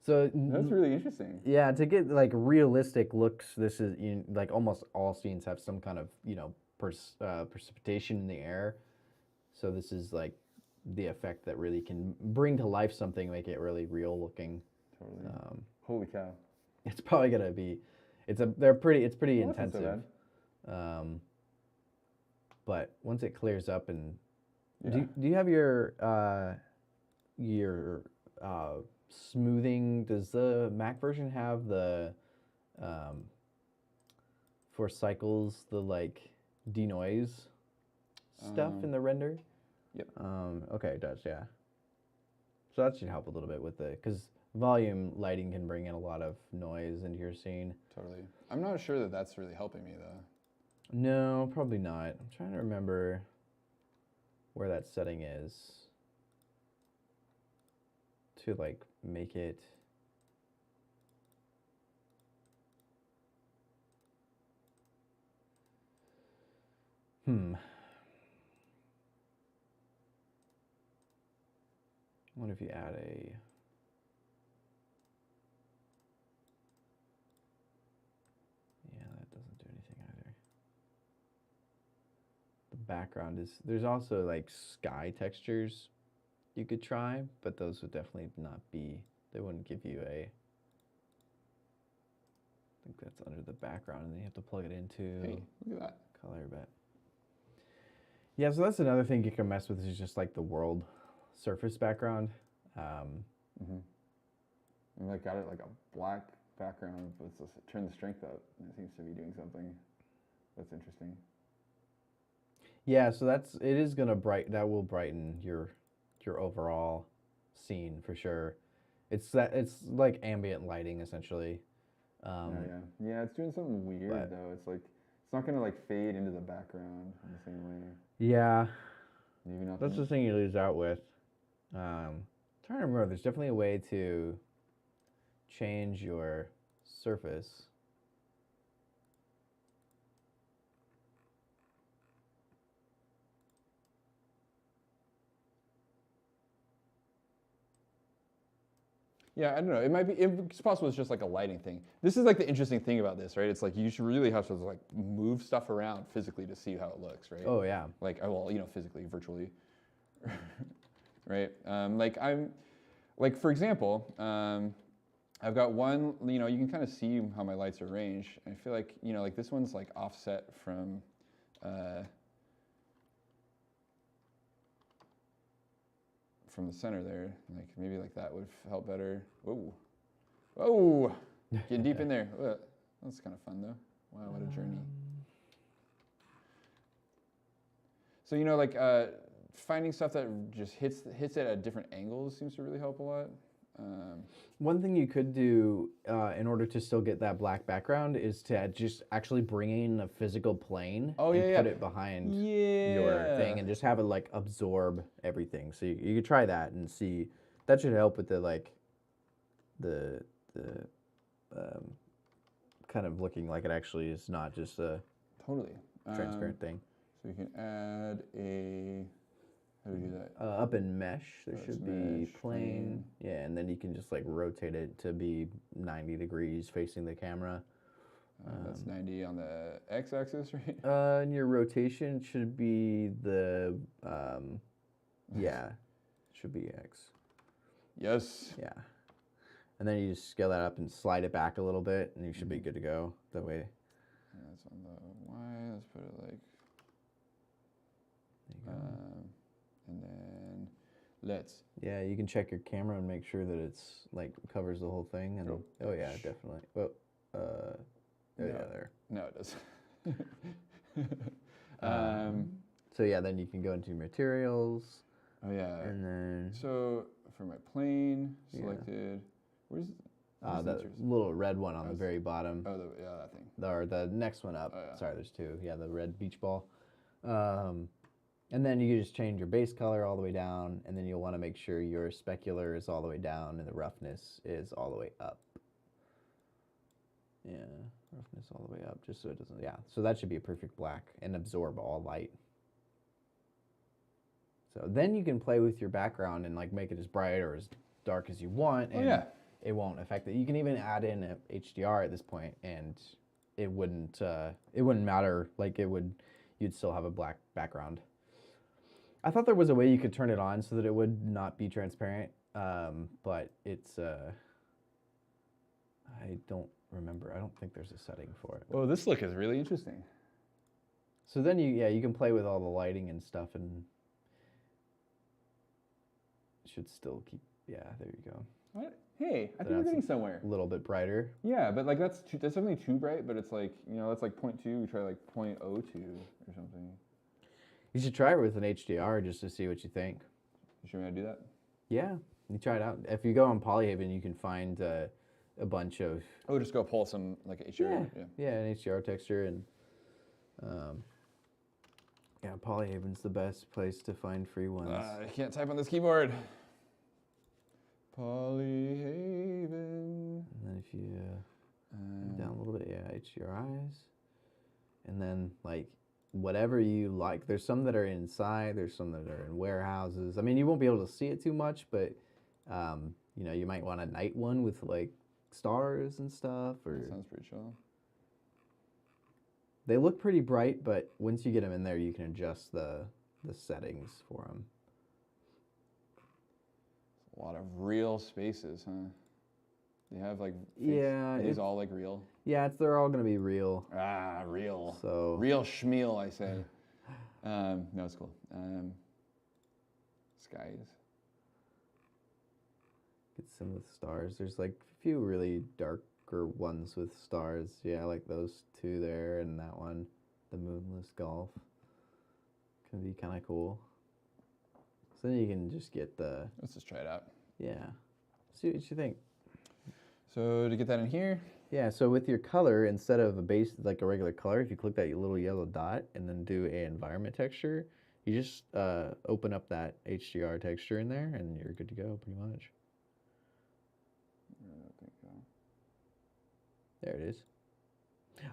So that's really interesting. Yeah, to get like realistic looks, this is like almost all scenes have some kind of precipitation in the air. So this is like the effect that really can bring to life something, make it really real looking. Totally. Holy cow! It's probably gonna be, it's pretty intensive. But once it clears up and do you have your smoothing? Does the Mac version have the for cycles, the like denoise stuff in the render? Yep. Okay, it does, yeah. So that should help a little bit with the, because volume lighting can bring in a lot of noise into your scene. Totally. I'm not sure that that's really helping me though. No, probably not. I'm trying to remember where that setting is to like make it. What if you add a. Yeah, that doesn't do anything either. The background is, there's also like sky textures you could try, but those would definitely not be, they wouldn't give you a, I think that's under the background and then you have to plug it into look at that. color bit. Yeah, so that's another thing you can mess with is just like the world surface background. And like got it like a black background, but it's just turn the strength up and it seems to be doing something. That's interesting. Yeah, so it is gonna that will brighten your overall scene for sure. It's like ambient lighting essentially. Oh yeah, yeah. It's doing something weird But though. It's like it's not gonna like fade into the background in the same way. yeah, Maybe not. that's the thing you lose out with. Trying to remember, there's definitely a way to change your surface. Yeah, I don't know. It might be. It's possible. It's just like a lighting thing. This is like the interesting thing about this, right? It's like you should really have to like move stuff around physically to see how it looks, right? Oh yeah. Like, oh, well, physically, virtually, right? Like for example, I've got one. You can kind of see how my lights are arranged. I feel like like this one's like offset from. From the center there, like maybe like that would help better. Whoa, whoa, getting deep in there. That's kind of fun though. Wow, what a journey. So like finding stuff that just hits it at different angles seems to really help a lot. One thing you could do in order to still get that black background is to just actually bring in a physical plane and put it behind your thing and just have it like absorb everything. So you could try that and see. That should help with the kind of looking like it actually is not just a totally transparent thing. So you can add a. How do we do that? Up in mesh, there should be mesh, plane. Yeah, and then you can just like rotate it to be 90 degrees facing the camera. That's 90 on the x-axis, right? And your rotation should be the, yeah, should be X. Yes. Yeah. And then you just scale that up and slide it back a little bit, and you should be good to go that way. And that's on the Y. Let's put it like. There you go. And then let's. Yeah, you can check your camera and make sure that it's like covers the whole thing. And oh yeah, definitely. Well, oh yeah, there. No, it does. So yeah, then you can go into materials. Oh yeah. And then. So for my plane selected, where's that little red one on the very bottom. Oh, that thing. Or the next one up. Oh, yeah. Sorry, there's two. Yeah, the red beach ball. And then you just change your base color all the way down, and then you'll want to make sure your specular is all the way down and the roughness is all the way up. Yeah, roughness all the way up, just so it doesn't, yeah. So that should be a perfect black and absorb all light. So then you can play with your background and like make it as bright or as dark as you want, and it won't affect it. You can even add in a HDR at this point, and it wouldn't matter. Like you'd still have a black background. I thought there was a way you could turn it on so that it would not be transparent, but it's, I don't remember. I don't think there's a setting for it. Oh, this look is really interesting. So then you can play with all the lighting and stuff, and it should still keep, yeah, there you go. What? Hey, I think we're getting somewhere. A little bit brighter. Yeah, but like that's definitely too bright, but it's like, that's like 0.2, we try like 0.02 or something. You should try it with an HDR just to see what you think. You sure me to do that? Yeah, you try it out. If you go on Polyhaven, you can find a bunch of. Oh, just go pull some like HDR. Yeah, an HDR texture, and yeah, Polyhaven's the best place to find free ones. I can't type on this keyboard. Polyhaven. And then if you down a little bit, yeah, HDRIs, and then like. Whatever you like. There's some that are inside. There's some that are in warehouses. I mean, you won't be able to see it too much, but you might want a night one with like stars and stuff. Or that sounds pretty chill. They look pretty bright, but once you get them in there, you can adjust the settings for them. A lot of real spaces, huh? They have like it's all like real. Yeah, they're all gonna be real. Ah, real. So real schmeal, I say. No, it's cool. Skies. Get some with stars. There's like a few really darker ones with stars. Yeah, like those two there and that one. the moonless golf can be kind of cool. So then you can just get the, Let's just try it out. yeah, see what you think. So to get that in here, Yeah, so with your color, instead of a base, like a regular color, if you click that little yellow dot and then do a environment texture, you just open up that HDR texture in there and you're good to go pretty much. There it is.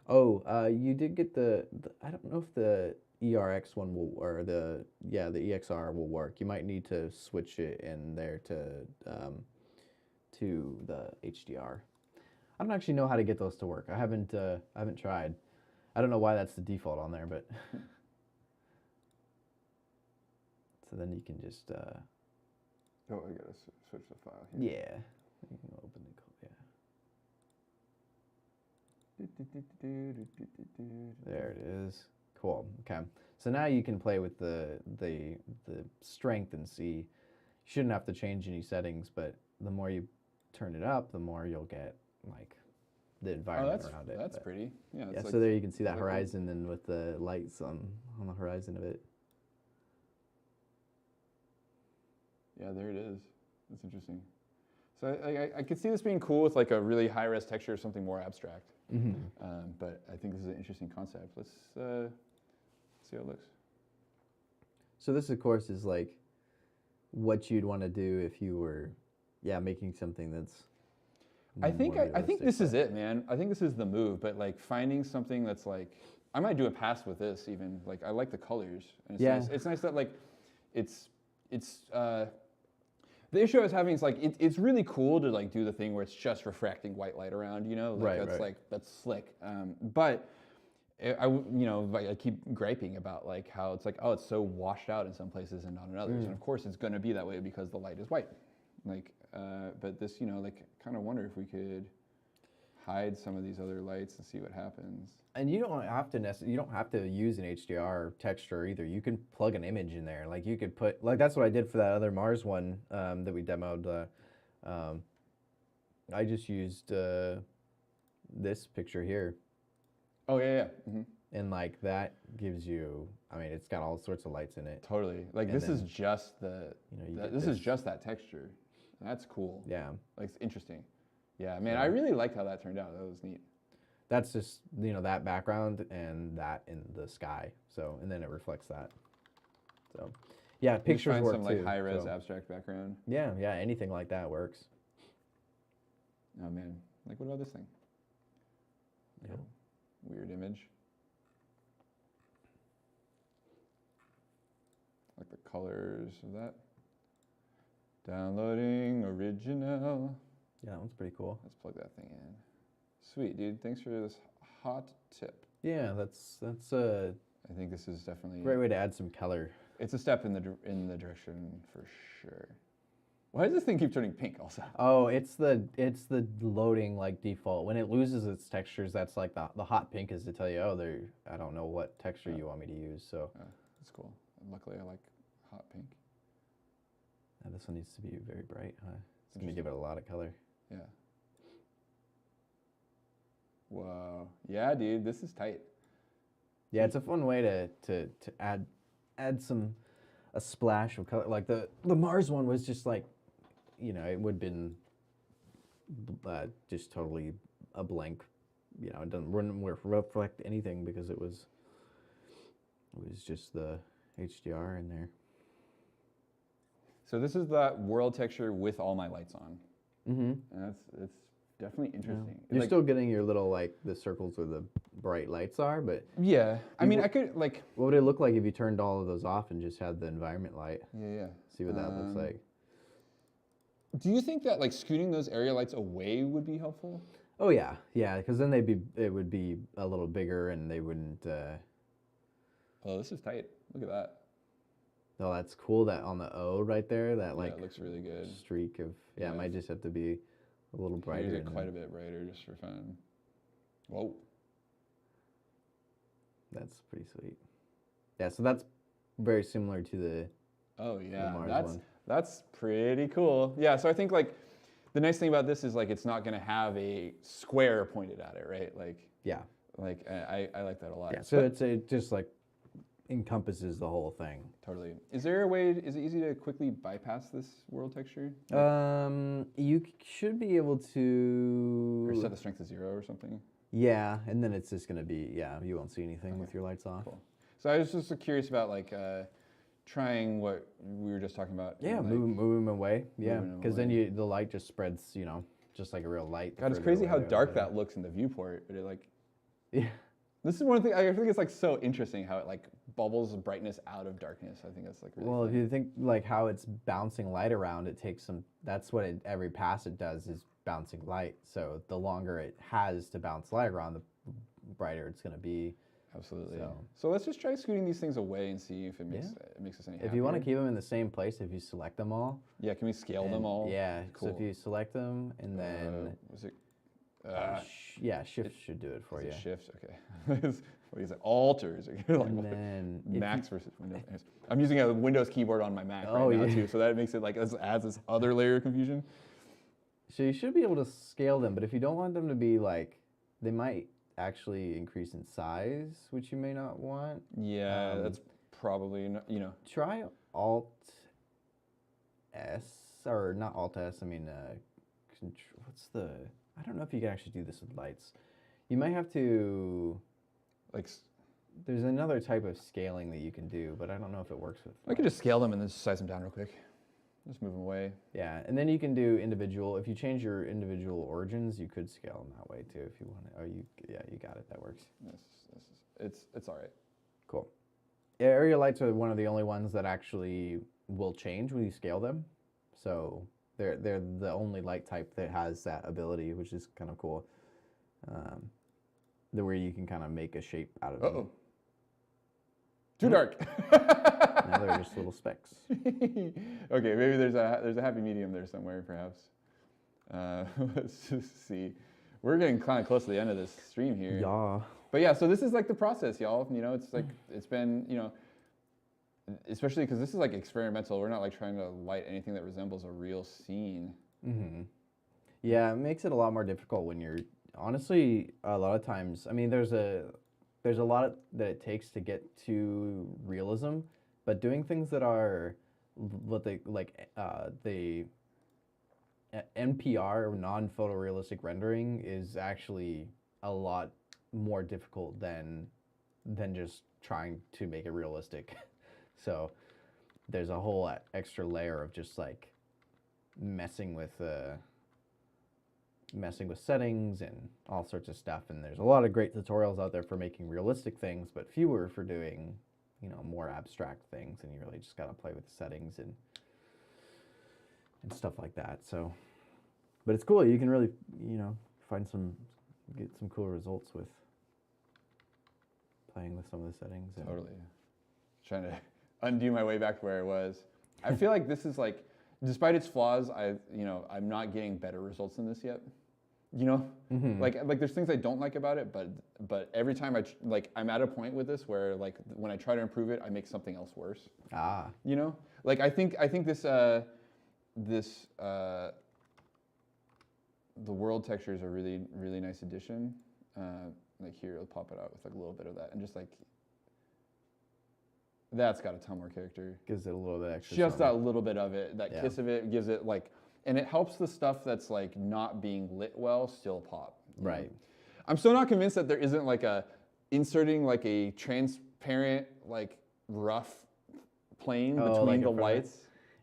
Oh, you did get the I don't know if the ERX one will, or the EXR will work. You might need to switch it in there to the HDR. I don't actually know how to get those to work. I haven't tried. I don't know why that's the default on there, but so then you can just oh, I gotta switch the file here. yeah, you can open it. There it is. Cool. Okay. So now you can play with the strength and see. You shouldn't have to change any settings, but the more you turn it up, the more you'll get like the environment around it. That's pretty. Yeah. Yeah. Like, So there you can see that horizon and with the lights on the horizon of it. Yeah, there it is. That's interesting. So I could see this being cool with like a really high-res texture or something more abstract. Mm-hmm. But I think this is an interesting concept. Let's see how it looks. So this, of course, is like what you'd want to do if you were, making something that's. I think this is it, man. I think this is the move. But like finding something that's like, I might do a pass with this even. Like I like the colors. And it's nice. It's nice that like, it's. The issue I was having is like it's really cool to like do the thing where it's just refracting white light around, you know, like that's slick. But I keep griping about like how it's like, oh, it's so washed out in some places and not in others, and of course it's going to be that way because the light is white. Like, but this, like, kind of wonder if we could hide some of these other lights and see what happens. And you don't have to use an HDR texture either. You can plug an image in there. Like you could put, like that's what I did for that other MARZ one that we demoed. I just used this picture here. Oh yeah. Mm-hmm. And like that gives you, I mean, it's got all sorts of lights in it. Totally. Like this is just the, this is just that texture. That's cool. Yeah. Like it's interesting. Yeah, man, I really liked how that turned out. That was neat. That's just, that background and that in the sky. So, and then it reflects that. So, yeah, pictures work too. Some like high-res abstract background. Yeah, anything like that works. Oh man, like what about this thing? Yeah. Weird image. Like the colors of that. Downloading original. Yeah, that one's pretty cool. Let's plug that thing in. Sweet, dude. Thanks for this hot tip. Yeah, that's I think this is definitely a great way to add some color. It's a step in the direction for sure. Why does this thing keep turning pink also? Oh, it's the loading like default. When it loses its textures, that's like the hot pink is to tell you, I don't know what texture you want me to use. So that's cool. Luckily, I like hot pink. Now this one needs to be very bright, huh? It's gonna give it a lot of color. Yeah. Whoa. Yeah, dude, this is tight. Yeah, it's a fun way to add a splash of color. Like the MARZ one was just like, it would have been just totally a blank. It wouldn't reflect anything because it was just the HDR in there. So this is that world texture with all my lights on. Mm-hmm. And it's definitely interesting. Yeah. You're still getting your little like the circles where the bright lights are, but yeah. I mean, I could like. What would it look like if you turned all of those off and just had the environment light? Yeah. See what that looks like. Do you think that like scooting those area lights away would be helpful? Oh yeah, because then it would be a little bigger and they wouldn't. Oh, this is tight. Look at that. Oh, that's cool. That on the O right there, that like it looks really good. Streak of it might just have to be a little brighter. Use it quite a bit brighter just for fun. Whoa. That's pretty sweet. Yeah, so that's very similar to the. Oh yeah, the MARZ one. That's pretty cool. Yeah, so I think like the nice thing about this is like it's not gonna have a square pointed at it, right? Like Like I like that a lot. Yeah. So it just like encompasses the whole thing. Totally. Is there a way? Is it easy to quickly bypass this world texture? You should be able to. Or set the strength to 0 or something. Yeah, and then it's just gonna be you won't see anything with your lights off. Cool. So I was just curious about like trying what we were just talking about. Yeah, like, move them away. Yeah, moving them because then away. the light just spreads, just like a real light. God, it's further crazy away how the dark better. that looks in the viewport. But it like, Yeah. this is one thing I think it's like so interesting how it like bubbles brightness out of darkness. I think that's like really Well, fun. if you think like how it's bouncing light around, it takes some. That's what every pass it does is bouncing light. So the longer it has to bounce light around, the brighter it's gonna be. Absolutely. So- So let's just try scooting these things away and see if it makes it makes us any happier. If you want to keep them in the same place, if you select them all. Yeah, can we scale them and- all? Yeah. Cool. So if you select them and then was it? shift should do it for you. Shift. Okay. What is it? Alters. Like, And then if Macs versus Windows. I'm using a Windows keyboard on my Mac Oh, right now yeah. too, so that makes it like adds this other layer of confusion. So you should be able to scale them, but if you don't want them to be like, they might actually increase in size, which you may not want. Yeah, that's probably Try Alt S, or not Alt S. I mean, what's the? I don't know if you can actually do this with lights. You might have to. like. There's another type of scaling that you can do, but I don't know if it works with. I could just scale them and then size them down real quick. Just move them away. Yeah, and then you can do individual. If you change your individual origins, you could scale them that way too if you want it. Oh, you got it. That works. It's all right. Cool. Yeah, area lights are one of the only ones that actually will change when you scale them. So they're the only light type that has that ability, which is kind of cool. Where you can kind of make a shape out of them. Too dark. Now they're just little specks. Okay, maybe there's a happy medium there somewhere, perhaps. Let's just see. We're getting kind of close to the end of this stream here. Yeah. But yeah, so this is like the process, y'all. It's like it's been, especially because this is like experimental. We're not like trying to light anything that resembles a real scene. Mm-hmm. Yeah, it makes it a lot more difficult when you're honestly a lot of times. I mean, there's a lot that it takes to get to realism, but doing things that are what they like the NPR, or non-photorealistic rendering, is actually a lot more difficult than just trying to make it realistic. So there's a whole extra layer of just like messing with settings and all sorts of stuff. And there's a lot of great tutorials out there for making realistic things, but fewer for doing more abstract things, and you really just gotta play with the settings and stuff like that. So, but it's cool. You can really get some cool results with playing with some of the settings. And Totally. Trying to undo my way back to where I was. I feel like this is like, despite its flaws, I'm not getting better results than this yet. Mm-hmm. Like there's things I don't like about it, but every time I'm at a point with this where like when I try to improve it, I make something else worse. Like I think this the world texture is a really, really nice addition. Like here, I'll pop it out with like a little bit of that, and just like that's got a ton more character. Gives it a little bit extra. Just something. that little bit of it, that kiss of it gives it like, and it helps the stuff that's like not being lit well still pop. Right. I'm still not convinced that there isn't like inserting like a transparent like rough plane between like the in front of it. lights.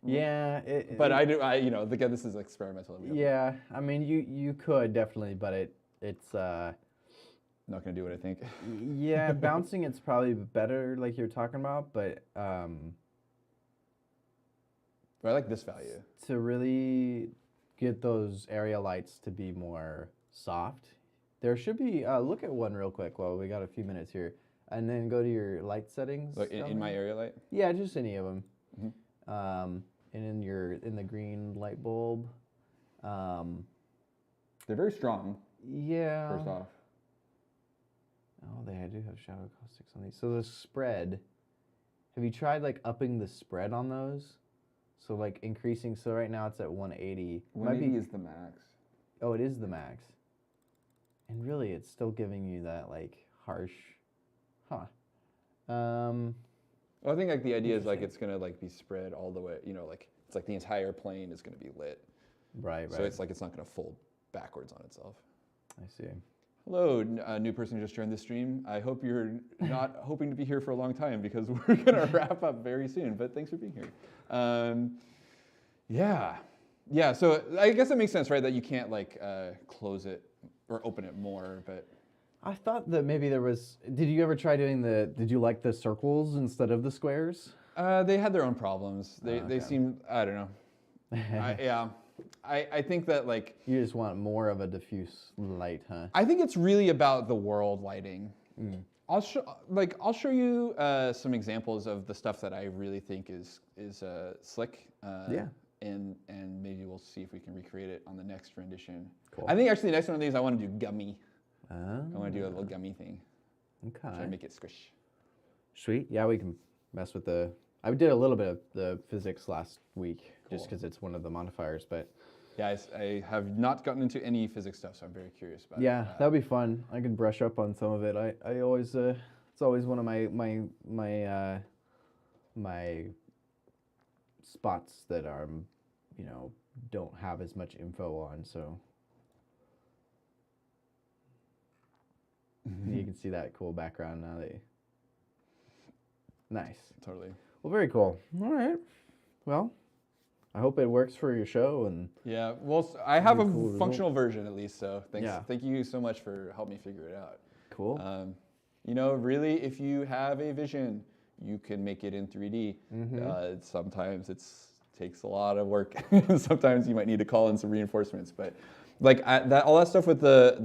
Yeah, But again, this is experimental. Yeah, I mean, you could definitely, but it's Not gonna do what I think. yeah, bouncing it's probably better, like you're talking about, but But I like this value. to really get those area lights to be more soft, there should be look at one real quick while we got a few minutes here, and then go to your light settings. Like in my area light. Yeah, just any of them. Mm-hmm. And in the green light bulb. They're very strong. Yeah. First off. Oh, do have shadow caustics on these. So the spread, have you tried like upping the spread on those? So like increasing, so right now it's at 180. 180 is the max. Oh, it is the max. And really, it's still giving you that like harsh, huh? Um, Well, I think like the idea is like it's gonna like be spread all the way. Like it's like the entire plane is gonna be lit. right. So it's like it's not gonna fold backwards on itself. I see. Hello, new person who just joined the stream. I hope you're not hoping to be here for a long time because we're gonna wrap up very soon. But thanks for being here. Yeah. So I guess it makes sense, right? That you can't like close it or open it more, but. I thought that maybe there was. Did you ever try doing Did you like the circles instead of the squares? They had their own problems. They okay. seemed. I don't know. I think that like. You just want more of a diffuse light, huh? I think it's really about the world lighting. I'll show you some examples of the stuff that I really think is slick. Yeah. And maybe we'll see if we can recreate it on the next rendition. Cool. I think actually the next one of these I want to do gummy. Oh. I want to do a little gummy thing. Okay. Try to make it squish. Sweet. Yeah, we can mess with I did a little bit of the physics last week, just because it's one of the modifiers, but. Yeah, I have not gotten into any physics stuff, so I'm very curious about it. Yeah, that would be fun. I can brush up on some of it. I always, it's always one of my spots that are, don't have as much info on, so. You can see that cool background now that Nice. Totally. Well, very cool. All right. Well, I hope it works for your show. And yeah, well, I have a cool functional version at least, so thanks. Yeah. Thank you so much for helping me figure it out. Cool. Really, if you have a vision, you can make it in 3D. Sometimes it takes a lot of work. Sometimes you might need to call in some reinforcements, but like all that stuff with the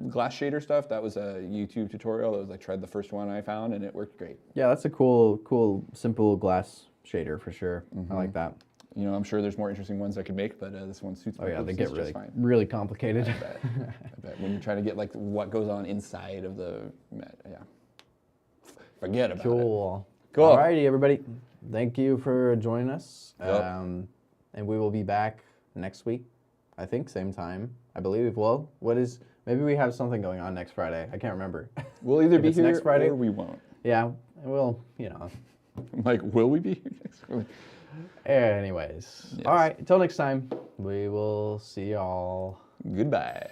glass shader stuff, that was a YouTube tutorial. That was I tried the first one I found and it worked great. Yeah, that's a cool, simple glass shader for sure. I like that. I'm sure there's more interesting ones I could make, but this one suits my they get just fine. really complicated. I bet when you're trying to get like what goes on inside of the forget about it. Cool. Cool. Alrighty, everybody. Thank you for joining us. Yep. And we will be back next week. I think same time. I believe. Well, maybe we have something going on next Friday. I can't remember. We'll either be here next Friday, or we won't. Yeah. Well, Like, will we be here next Friday? Anyways. Yes. All right. Until next time, we will see y'all. Goodbye.